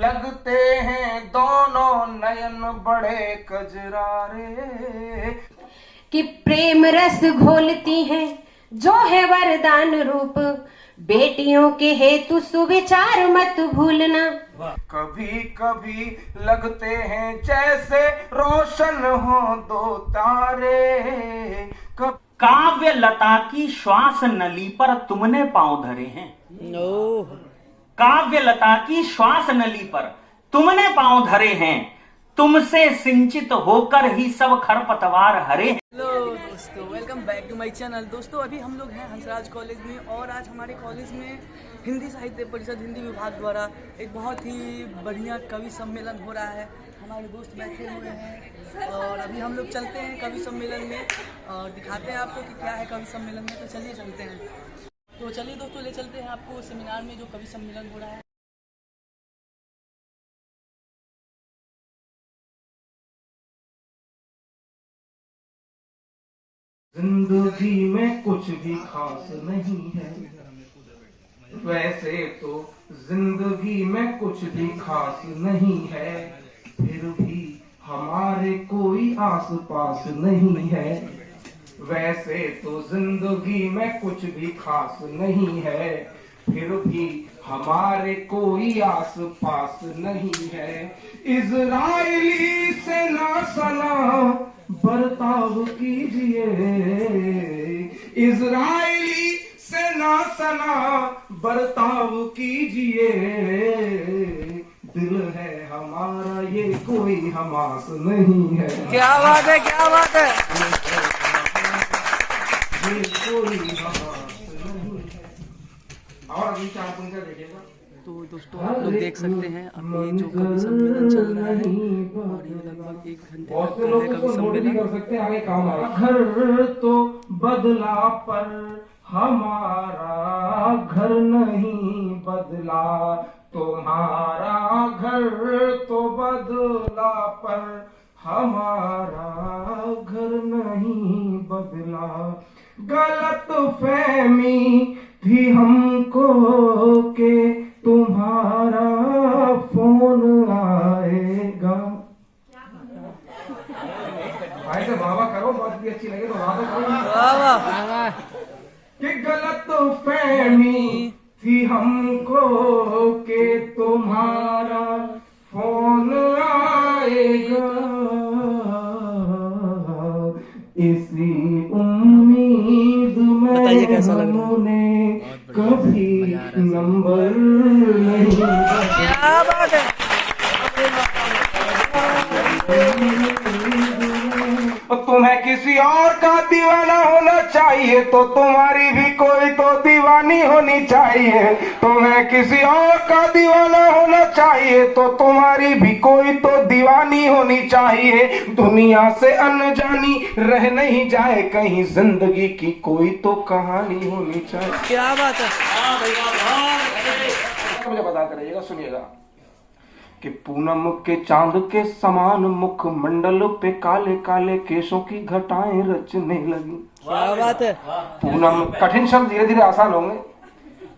लगते हैं दोनों नयन बड़े कजरारे। कि प्रेम रस घोलती हैं जो है वरदान रूप, बेटियों के हेतु सुविचार मत भूलना। कभी कभी लगते हैं जैसे रोशन हो दो तारे। काव्य लता की श्वास नली पर तुमने पांव धरे हैं। काव्य लता की श्वास नली पर तुमने पांव धरे हैं, तुमसे सिंचित होकर ही सब खरपतवार हरे। हेलो दोस्तों, welcome back to my channel. दोस्तों अभी हम लोग हैं हंसराज कॉलेज में, और आज हमारे कॉलेज में हिंदी साहित्य परिषद हिंदी विभाग द्वारा एक बहुत ही बढ़िया कवि सम्मेलन हो रहा है। हमारे दोस्त बैठे हुए हैं और अभी हम लोग चलते हैं कवि सम्मेलन में और दिखाते हैं आपको कि क्या है कवि सम्मेलन में। तो चलिए चलते हैं। तो चलिए दोस्तों, ले चलते हैं आपको सेमिनार में जो कवि सम्मेलन हो रहा है। जिंदगी में कुछ भी खास नहीं है, वैसे तो जिंदगी में कुछ भी खास नहीं है, फिर भी हमारे कोई आस पास नहीं है। वैसे तो जिंदगी में कुछ भी खास नहीं है, फिर भी हमारे कोई आस पास नहीं है। इजराइली से ना सना बर्ताव कीजिए, इजराइली से ना सना बर्ताव कीजिए। दिल है हमारा ये कोई हमास नहीं है। क्या बात है, क्या बात है। ये कोई हमास नहीं है। और अभी 4 पंक्तियां देखिएगा। तो दोस्तों आप लोग देख सकते हैं अभी जो कवि सम्मेलन चल रहा है और ये लगभग 1 घंटे बहुत का से लोग है कवि इसको नोट भी सम्मेलन। कर सकते हैं, आगे काम आएगा। घर तो बदला पर हमारा घर नहीं बदला, तुम्हारा घर तो बदला पर हमारा घर नहीं बदला। गलत फहमी थी हमको के तुम्हारा फोन आएगा। भाई से वाह वाह करो, बात भी अच्छी लगे तो वाह करो। कि गलत फहमी थी हमको के तुम्हारा फोन आएगा, इसी उम्मीद में हमने कभी नंबर नहीं। क्या बात है। तुम्हें किसी और का दीवाना होना चाहिए तो तुम्हारी भी कोई तो दीवानी होनी चाहिए। तुम्हें किसी और का दीवाना होना चाहिए तो तुम्हारी भी कोई तो दीवानी होनी चाहिए। दुनिया से अनजानी रह नहीं जाए कहीं, जिंदगी की कोई तो कहानी होनी चाहिए। क्या बात है। मुझे बताते रहिएगा, सुनिएगा। कि पूनम के चांद के समान मुख मंडल पे काले काले केशों की घटाएं रचने लगी। क्या बात है। पूनम, कठिन शब्द धीरे धीरे आसान होंगे।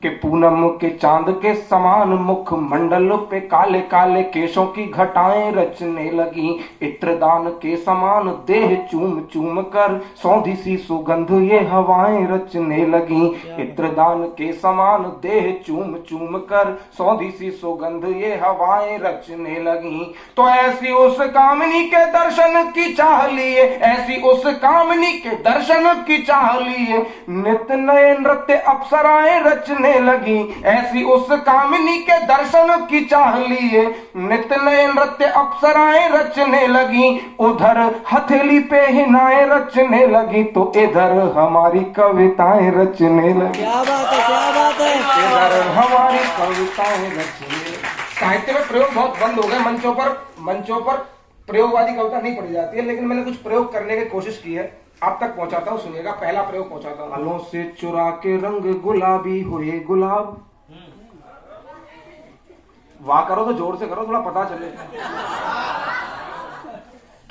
कि पूनम के चांद के समान मुख मंडल पे काले काले केशों की घटाएं रचने लगी। इत्रदान के समान देह चूम चूम कर सौंधी सी सुगंध ये हवाएं रचने लगी। इत्रदान के समान देह चूम चूम कर सौंधी सी सुगंध ये हवाएं रचने लगी। तो ऐसी उस कामनी के दर्शन की चाह लिए, ऐसी उस कामनी के दर्शन की चाह लिए नित नए नृत्य अप्सराएं रचने लगी। ऐसी उस कामिनी के दर्शन की चाह लिए नित नए नृत्य अप्सराएं रचने लगी। उधर हथेली पे हिनाएं रचने लगी तो इधर हमारी कविताएं रचने लगी। क्या बात है, क्या बात है। इधर हमारी कविताएं रचने। साहित्य में प्रयोग बहुत बंद हो गए। मंचों पर प्रयोगवादी कविता नहीं पढ़ी जाती है, लेकिन मैंने कुछ प्रयोग करने की कोशिश की है, आप तक पहुंचाता हूँ, सुनिएगा। पहला प्रयोग पहुंचाता हूँ। बालों से चुरा के रंग गुलाबी हुए गुलाब। वाह करो तो जोर से करो, थोड़ा पता चले।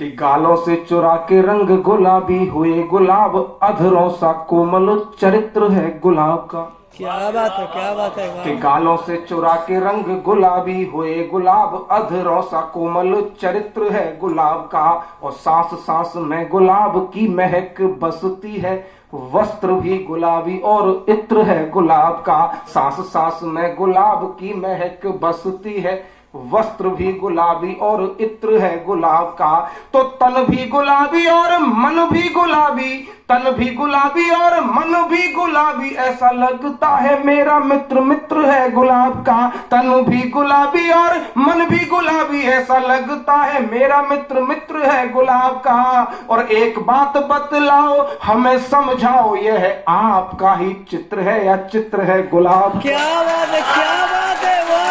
कि गालों से चुरा के रंग गुलाबी हुए गुलाब, अधरों सा कोमल चरित्र है गुलाब का। क्या बात है, क्या बात है, वाह। कि गालों से चुरा के रंग गुलाबी हुए गुलाब, अधरों सा कोमल चरित्र है गुलाब का। और सांस सांस में गुलाब की महक बसती है, वस्त्र भी गुलाबी और इत्र है गुलाब का। सांस सांस में गुलाब की महक बसती है, वस्त्र भी गुलाबी और इत्र है गुलाब का। तो तन भी गुलाबी और मन भी गुलाबी, तन भी गुलाबी और मन भी गुलाबी, ऐसा लगता है मेरा मित्र मित्र है गुलाब का। तन भी गुलाबी और मन भी गुलाबी, ऐसा लगता है मेरा मित्र मित्र है गुलाब का। और एक बात बतलाओ हमें समझाओ, यह आपका ही चित्र है या चित्र है गुलाब? क्या बात है, क्या बात है, वाह।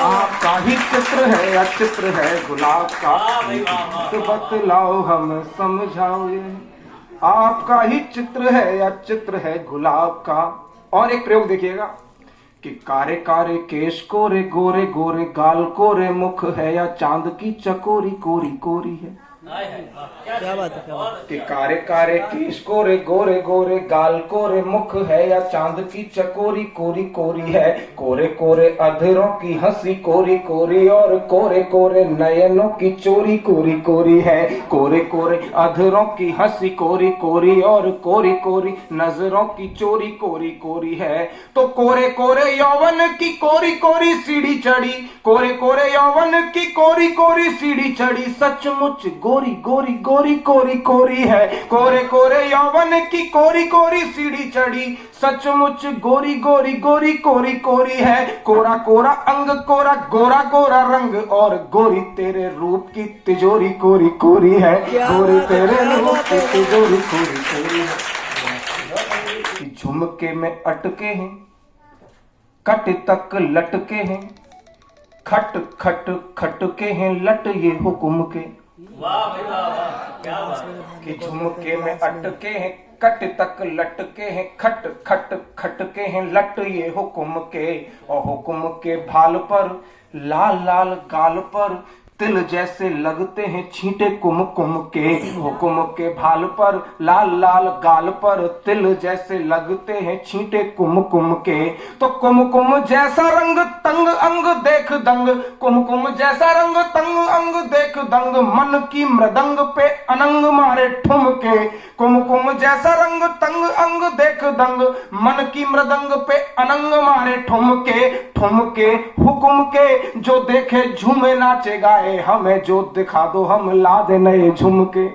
आपका ही चित्र है या चित्र है गुलाब का? तो बतलाओ हमें समझाओ, ये आपका ही चित्र है या चित्र है गुलाब का। और एक प्रयोग देखिएगा कि कारे कारे केश कोरे गोरे गोरे गाल, कोरे मुख है या चांद की चकोरी कोरी कोरी है। क्या बात है, क्या बात है। कि कारे कारे केश कोरे गोरे गोरे गाल, कोरे मुख है या चांद की चकोरी कोरी कोरी है। कोरे कोरे अधरों की हंसी कोरी कोरी, और कोरे कोरे नयनों की चोरी कोरी कोरी है। कोरे कोरे अधरों की हंसी कोरी कोरी, और कोरी कोरी नजरों की चोरी कोरी कोरी है। तो कोरे कोरे यौवन की कोरी कोरी सीढ़ी चढ़ी, कोरे कोरे यौवन की कोरी कोरी सीढ़ी चढ़ी, सचमुच गोरी गोरी गोरी कोरी कोरी है। कोरे कोरे यौवन की कोरी कोरी सीढ़ी चढ़ी, सचमुच गोरी गोरी गोरी कोरी कोरी है। कोरा कोरा अंग कोरा गोरा गोरा रंग, और गोरी तेरे रूप की तिजोरी कोरी कोरी है। गोरी तेरे रूप की तिजोरी कोरी कोरी है। झुमके में अटके हैं, कट तक लटके हैं, खट खट खटके हैं लट ये हुक्म के। कि झुमके में अटके हैं, कट तक लटके हैं, खट खट खटके हैं लट ये हुक्म के। और हुक्म के भाल पर लाल लाल गाल पर, तिल जैसे लगते हैं छींटे कुमकुम के। हुक्म के भाल पर लाल लाल गाल पर, तिल जैसे लगते हैं छींटे कुमकुम के। तो कुमकुम जैसा रंग तंग अंग देख दंग, कुमकुम जैसा रंग तंग अंग देख दंग, मन की मृदंग पे अनंग मारे ठुमके। कुमकुम जैसा रंग तंग अंग देख दंग, मन की मृदंग पे अनंग मारे ठुमके। ठुमके हुक्म के जो देखे झूमे नाचे गाए, हमें जो दिखा दो हम ला दे नए झुमके।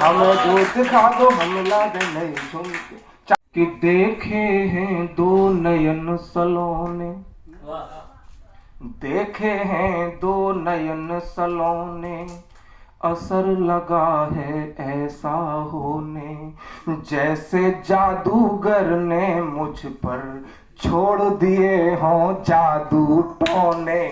हमें जो दिखा दो हम ला दे नए झुमके। कि देखे हैं दो नयन सलोने, देखे हैं दो नयन सलोने, असर लगा है ऐसा होने, जैसे जादूगर ने मुझ पर छोड़ दिए हों जादू टोने।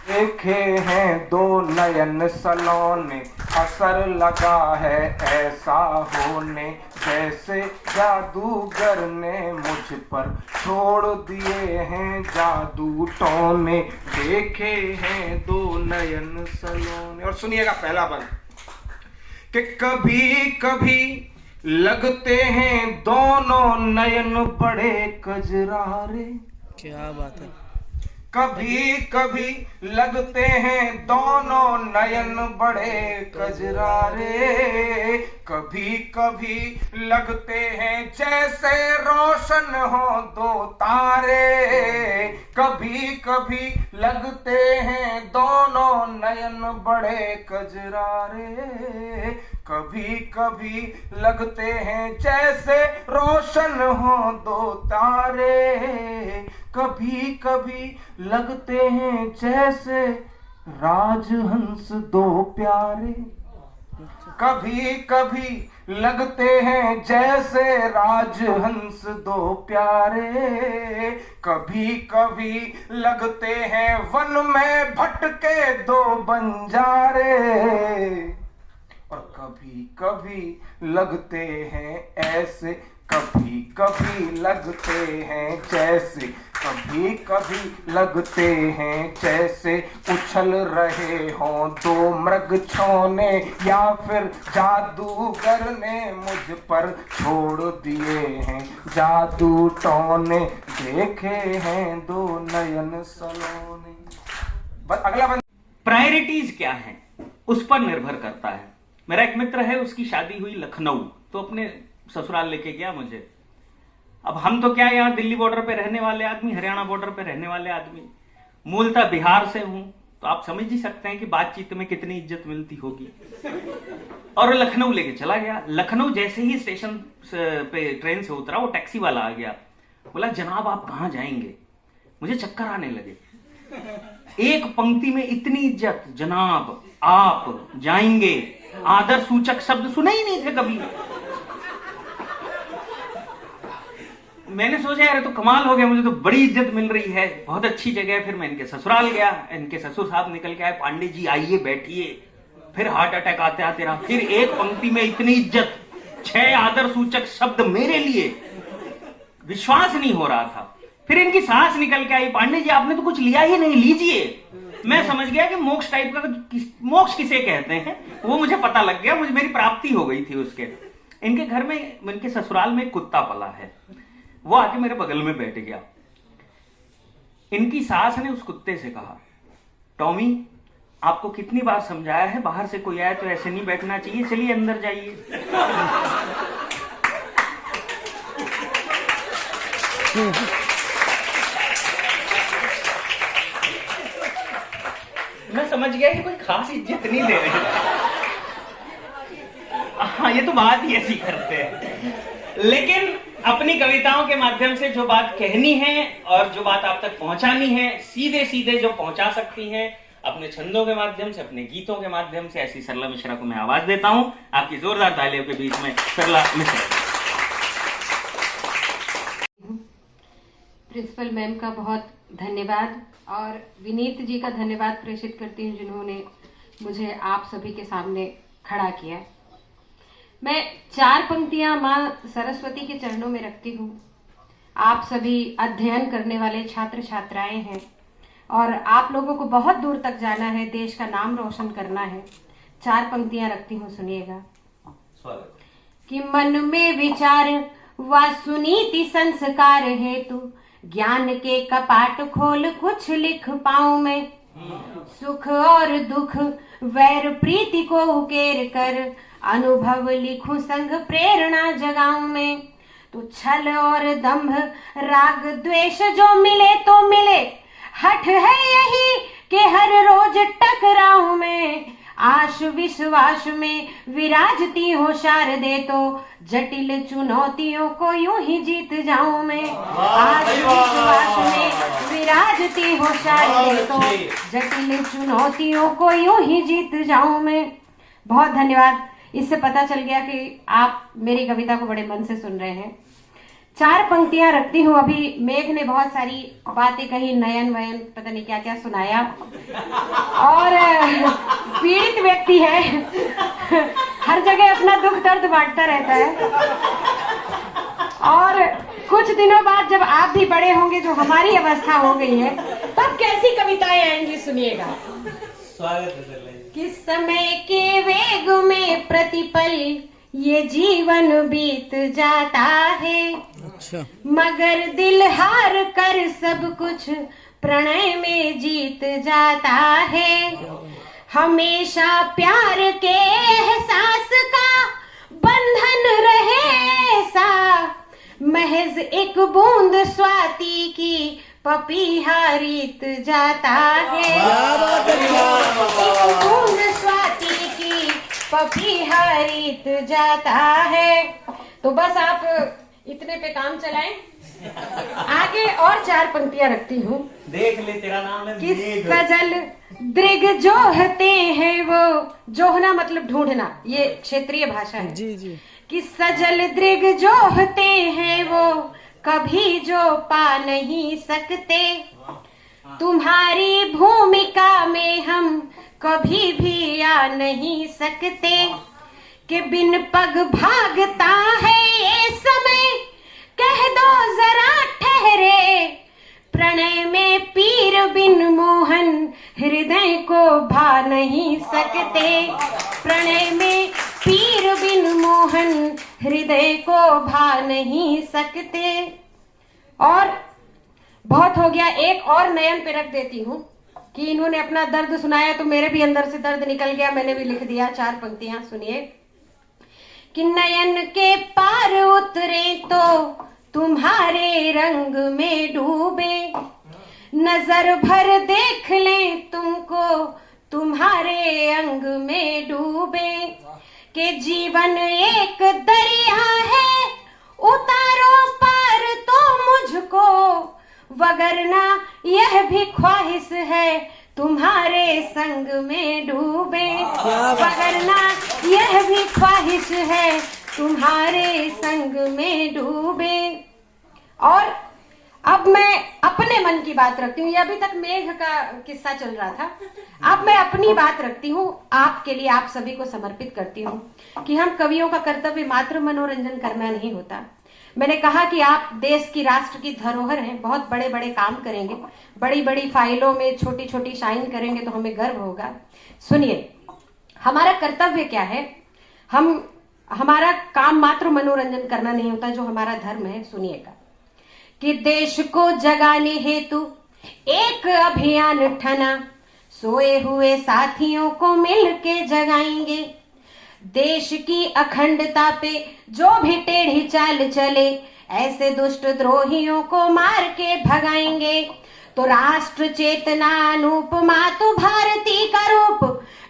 देखे हैं दो नयन सलोने, असर लगा है ऐसा होने, जैसे जादूगर ने मुझ पर छोड़ दिए हैं जादू टोने। देखे हैं दो नयन सलोने। और सुनिएगा पहला बंद कि कभी कभी लगते हैं दोनों नयन बड़े कजरारे। क्या बात है। कभी कभी लगते हैं दोनों नयन बड़े कजरारे, कभी कभी लगते हैं जैसे रोशन हो दो तारे। कभी कभी लगते हैं दोनों नयन बड़े कजरारे, कभी कभी लगते हैं जैसे रोशन हो दो तारे। कभी कभी लगते हैं जैसे राजहंस दो प्यारे। कभी कभी लगते हैं जैसे राजहंस दो प्यारे। कभी कभी लगते हैं वन में भटके दो बंजारे। और कभी कभी लगते हैं ऐसे कभी कभी लगते हैं जैसे, कभी कभी लगते हैं जैसे उछल रहे हों दो मृग छौने, या फिर जादूगर ने मुझ पर छोड़ दिए हैं जादू टोने, देखे हैं दो नयन सलोने। बस अगला बंद। प्रायोरिटीज क्या है उस पर निर्भर करता है। मेरा एक मित्र है, उसकी शादी हुई लखनऊ, तो अपने ससुराल लेके गया मुझे। अब हम तो क्या, यहाँ दिल्ली बॉर्डर पे रहने वाले आदमी, हरियाणा बॉर्डर पे रहने वाले आदमी, मूलतः बिहार से हूं, तो आप समझ ही सकते हैं कि बातचीत में कितनी इज्जत मिलती होगी। और लखनऊ लेके चला गया। लखनऊ जैसे ही स्टेशन पे ट्रेन से उतरा, वो टैक्सी वाला आ गया, बोला जनाब आप कहां जाएंगे? मुझे चक्कर आने लगे। एक पंक्ति में इतनी इज्जत, जनाब आप जाएंगे, आदर सूचक शब्द सुने ही नहीं थे कभी। मैंने सोचा यार तो कमाल हो गया, मुझे तो बड़ी इज्जत मिल रही है, बहुत अच्छी जगह है। फिर मैं इनके ससुराल गया, इनके ससुर साहब निकल के आए, पांडे जी आइए बैठिए। फिर हार्ट अटैक आते आते रहा। फिर एक पंक्ति में इतनी इज्जत, 6 आदर सूचक शब्द मेरे लिए, विश्वास नहीं हो रहा था। फिर इनकी सास निकल के आई, पांडे जी आपने तो कुछ लिया ही नहीं, लीजिए। मैं समझ गया कि मोक्ष टाइप का, मोक्ष किसे कहते हैं वो मुझे पता लग गया, मुझे मेरी प्राप्ति हो गई थी उसके। इनके घर में, इनके ससुराल में कुत्ता पला है, वो आके मेरे बगल में बैठ गया। इनकी सास ने उस कुत्ते से कहा, टॉमी आपको कितनी बार समझाया है, बाहर से कोई आए तो ऐसे नहीं बैठना चाहिए, चलिए अंदर जाइए। मैं समझ गया कि कोई खास इज्जत नहीं दे रहे। हाँ, ये तो बात ही ऐसी करते हैं। लेकिन अपनी कविताओं के माध्यम से जो बात कहनी है और जो बात आप तक पहुंचानी है, सीधे सीधे जो पहुंचा सकती हैं, अपने छंदों के माध्यम से, अपने गीतों के माध्यम से, ऐसी सरला मिश्रा को मैं आवाज देता हूं आपकी जोरदार तालियों के बीच में। सरला मिश्रा। प्रिंसिपल मैम का बहुत धन्यवाद और विनीत जी का धन्यवाद प्रेषित करती हूँ, जिन्होंने मुझे आप सभी के सामने खड़ा किया। मैं 4 पंक्तियां माँ सरस्वती के चरणों में रखती हूँ। आप सभी अध्ययन करने वाले छात्र छात्राएं हैं और आप लोगों को बहुत दूर तक जाना है, देश का नाम रोशन करना है। 4 पंक्तियां रखती हूँ, सुनिएगा। कि मन में विचार व सुनीति संस्कार हेतु ज्ञान के कपाट खोल, कुछ लिख पाऊं मैं। सुख और दुख वैर प्रीति को उकेर कर, अनुभव लिखूं संग प्रेरणा जगाऊं मैं। तो छल और दंभ राग द्वेष जो मिले तो मिले, हठ है यही कि हर रोज टकराऊं मैं। आश विश्वास में विराजती हो शारदे, तो जटिल चुनौतियों को यूं ही जीत जाऊं मैं। आश विश्वास में विराजती हो शारदे, तो जटिल चुनौतियों को यूं ही जीत जाऊं मैं। बहुत धन्यवाद। इससे पता चल गया कि आप मेरी कविता को बड़े मन से सुन रहे हैं। 4 पंक्तियां रखती हूँ। अभी मेघ ने बहुत सारी बातें कही, नयन वयन पता नहीं क्या क्या सुनाया, और पीड़ित व्यक्ति है, हर जगह अपना दुख दर्द बांटता रहता है। और कुछ दिनों बाद जब आप भी बड़े होंगे, जो हमारी अवस्था हो गई है, तब कैसी कविताएं आएंगी, सुनिएगा। स्वागत है। किस समय के वेग में प्रतिपल ये जीवन बीत जाता है। अच्छा। मगर दिल हार कर सब कुछ प्रणय में जीत जाता है। हमेशा प्यार के एहसास का बंधन रहे सा, महज एक बूंद स्वाति की पपीहा रीत जाता है। एक बूंद स्वाति की पपीहा रीत जाता है। तो बस आप इतने पे काम चलाएं। आगे और 4 पंक्तियां रखती हूँ। देख ले, तेरा नाम है कि सजल दृग जोहते हैं वो, जोहना मतलब ढूंढना, ये क्षेत्रीय भाषा है। जी जी। कि सजल दृग जोहते हैं वो, कभी जो पा नहीं सकते। तुम्हारी भूमिका में हम कभी भी आ नहीं सकते। कि बिन पग भागता है ये समय, कह दो जरा ठहरे। प्रणय में पीर बिन मोहन हृदय को भा नहीं सकते। प्रणय में पीर बिन मोहन हृदय को भा नहीं सकते। और बहुत हो गया, एक और नयन पे रख देती हूँ कि इन्होंने अपना दर्द सुनाया तो मेरे भी अंदर से दर्द निकल गया, मैंने भी लिख दिया 4 पंक्तियां। सुनिए कि नयन के पार उतरे तो तुम्हारे रंग में डूबे, नजर भर देख ले तुमको तुम्हारे अंग में डूबे। कि जीवन एक दरिया है, उतारो पार तो मुझको, वगरना यह भी ख्वाहिश है तुम्हारे संग में डूबे। वगरना यह भी ख्वाहिश है तुम्हारे संग में डूबे। और अब मैं अपने मन की बात रखती हूँ। ये अभी तक मेघ का किस्सा चल रहा था, अब मैं अपनी बात रखती हूँ, आपके लिए, आप सभी को समर्पित करती हूँ कि हम कवियों का कर्तव्य मात्र मनोरंजन करना नहीं होता। मैंने कहा कि आप देश की, राष्ट्र की धरोहर हैं, बहुत बड़े बड़े काम करेंगे, बड़ी बड़ी फाइलों में छोटी छोटी साइन करेंगे तो हमें गर्व होगा। सुनिए, हमारा कर्तव्य क्या है? हमारा काम मात्र मनोरंजन करना नहीं होता, जो हमारा धर्म है। सुनिएगा कि देश को जगाने हेतु एक अभियान ठना, सोए हुए साथियों को मिलके जगाएंगे। देश की अखंडता पे जो भी टेढ़ी चाल चले, ऐसे दुष्ट द्रोहियों को मार के भगाएंगे। तो राष्ट्र चेतना अनुपमा तो भारती का रूप,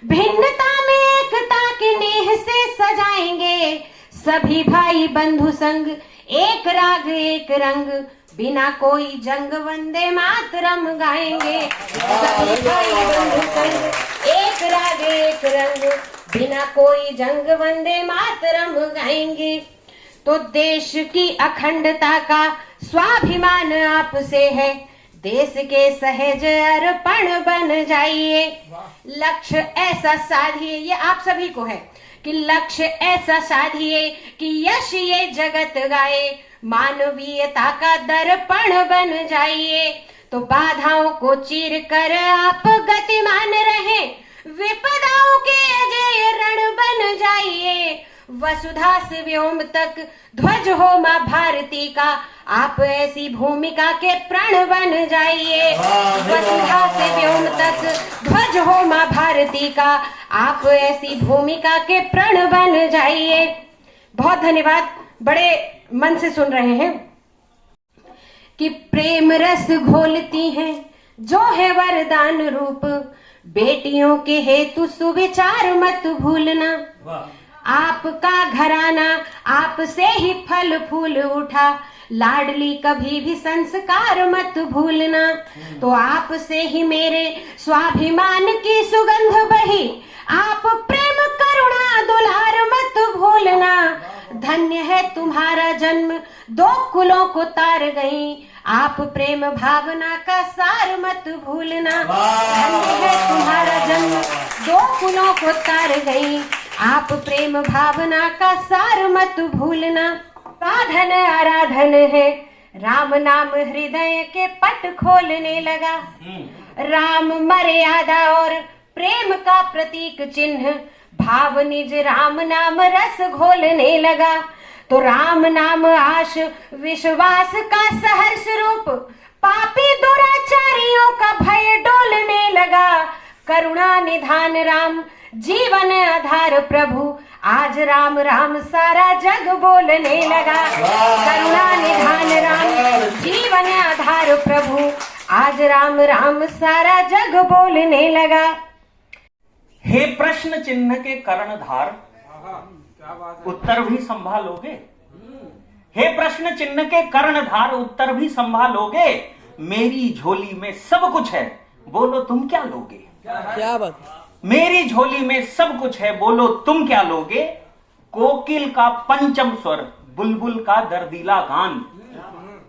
भिन्नता में एकता की नेह से सजाएंगे। सभी भाई बंधु संग, एक राग एक रंग, बिना कोई जंग वंदे मातरम गाएंगे। सभी भाई बंधु संग, एक राग एक रंग, बिना कोई जंग वंदे मातरम गाएंगे। तो देश की अखंडता का स्वाभिमान आपसे है, देश के सहज अर्पण बन जाइए। लक्ष्य ऐसा साधिए, ये आप सभी को है कि लक्ष्य ऐसा साधिए कि यश ये जगत गाए, मानवीयता का दर्पण बन जाइए। तो बाधाओं को चीर कर आप गतिमान रहे, विपदाओं के अजय रण बन जाइए। वसुधा से व्योम तक ध्वज हो माँ भारती का, आप ऐसी भूमिका के प्रण बन जाइए। वसुधा से व्योम तक ध्वज हो माँ भारती का, आप ऐसी भूमिका के प्रण बन जाइए। बहुत धन्यवाद, बड़े मन से सुन रहे हैं। कि प्रेम रस घोलती हैं जो है वरदान रूप, बेटियों के हेतु सुविचार मत भूलना। आपका घराना आपसे ही फल फूल उठा, लाडली कभी भी संस्कार मत भूलना। तो आपसे ही मेरे स्वाभिमान की सुगंध बही, आप प्रेम करुणा दुलार मत भूलना। धन्य है तुम्हारा जन्म, 2 कुलों को तार गई, आप प्रेम भावना का सार मत भूलना। धन्य है तुम्हारा जन्म, 2 कुलों को तार गई, आप प्रेम भावना का सार मत भूलना। साधन आराधन है, राम नाम हृदय के पट खोलने लगा। राम मर्यादा और प्रेम का प्रतीक चिन्ह, भाव निज राम नाम रस घोलने लगा। तो राम नाम आश विश्वास का सहर्ष रूप, पापी दुराचारियों का भय डोलने लगा। करुणा निधान राम जीवन आधार प्रभु, आज राम राम सारा जग बोलने लगा। करुणा निधान राम जीवन आधार प्रभु, आज राम राम सारा जग बोलने लगा। हे प्रश्न चिन्ह के कर्णधार, उत्तर भी संभालोगे? हे प्रश्न चिन्ह के कर्णधार, उत्तर भी संभालोगे? मेरी झोली में सब कुछ है, बोलो तुम क्या लोगे? क्या बात? मेरी झोली में सब कुछ है, बोलो तुम क्या लोगे? कोकिल का पंचम स्वर, बुलबुल का दर्दीला गान,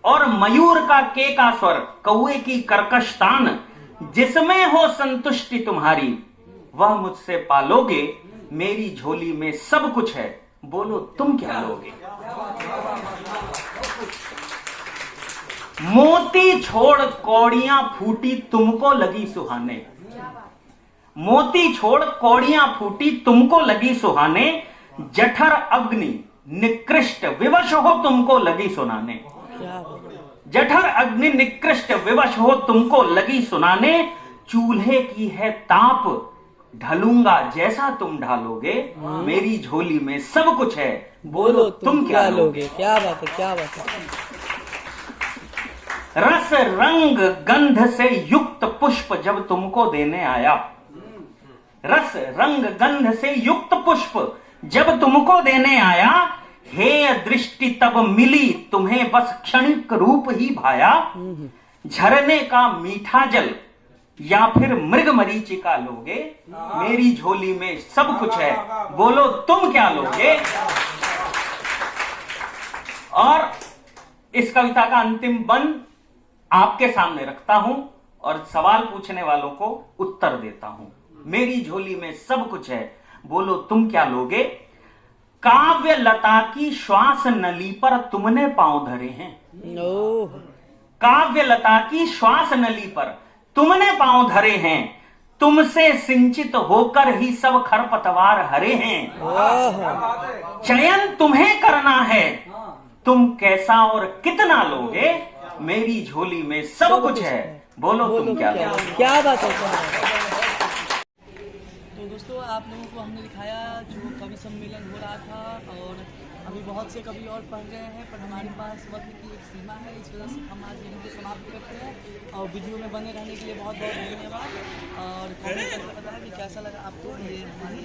और मयूर का केका स्वर, कौए की कर्कश तान, जिसमें हो संतुष्टि तुम्हारी, वह मुझसे पालोगे। मेरी झोली में सब कुछ है, बोलो तुम क्या लोगे। मोती छोड़ कौड़ियां फूटी तुमको लगी सुहाने, मोती छोड़ कौड़ियां फूटी तुमको लगी सुहाने, जठर अग्नि निकृष्ट विवश हो तुमको लगी सुनाने, जठर अग्नि निकृष्ट विवश हो तुमको लगी सुनाने, चूल्हे की है ताप ढलूंगा जैसा तुम ढालोगे, मेरी झोली में सब कुछ है, बोलो तुम क्या लोगे। क्या बात है, क्या बात है। रस रंग गंध से युक्त पुष्प जब तुमको देने आया, रस रंग गंध से युक्त पुष्प जब तुमको देने आया, हे दृष्टि तब मिली तुम्हें बस क्षणिक रूप ही भाया, झरने का मीठा जल या फिर मृग मरीचिका लोगे, मेरी झोली में सब कुछ है, बोलो तुम क्या लोगे। और इस कविता का अंतिम बंद आपके सामने रखता हूं और सवाल पूछने वालों को उत्तर देता हूं। मेरी झोली में सब कुछ है, बोलो तुम क्या लोगे। काव्य लता की श्वास नली पर तुमने पांव धरे हैं, काव्य लता की श्वास नली पर तुमने पांव धरे हैं, तुमसे सिंचित होकर ही सब खरपतवार हरे हैं, चयन तुम्हें करना है, तुम कैसा और कितना लोगे, मेरी झोली में सब कुछ है, बोलो तुम क्या लोगे। क्या बात है। तो दोस्तों आप लोगों को हमने दिखाया जो कवि सम्मेलन हो रहा था, और अभी बहुत से कवि और पढ़ रहे हैं, पर हमारे पास वक्त की एक सीमा है, इस वजह से हम आज यहीं पे समाप्त करते हैं। और वीडियो में बने रहने के लिए बहुत बहुत धन्यवाद, और कमेंट करके बताया कि कैसा लगा आपको ये हमारी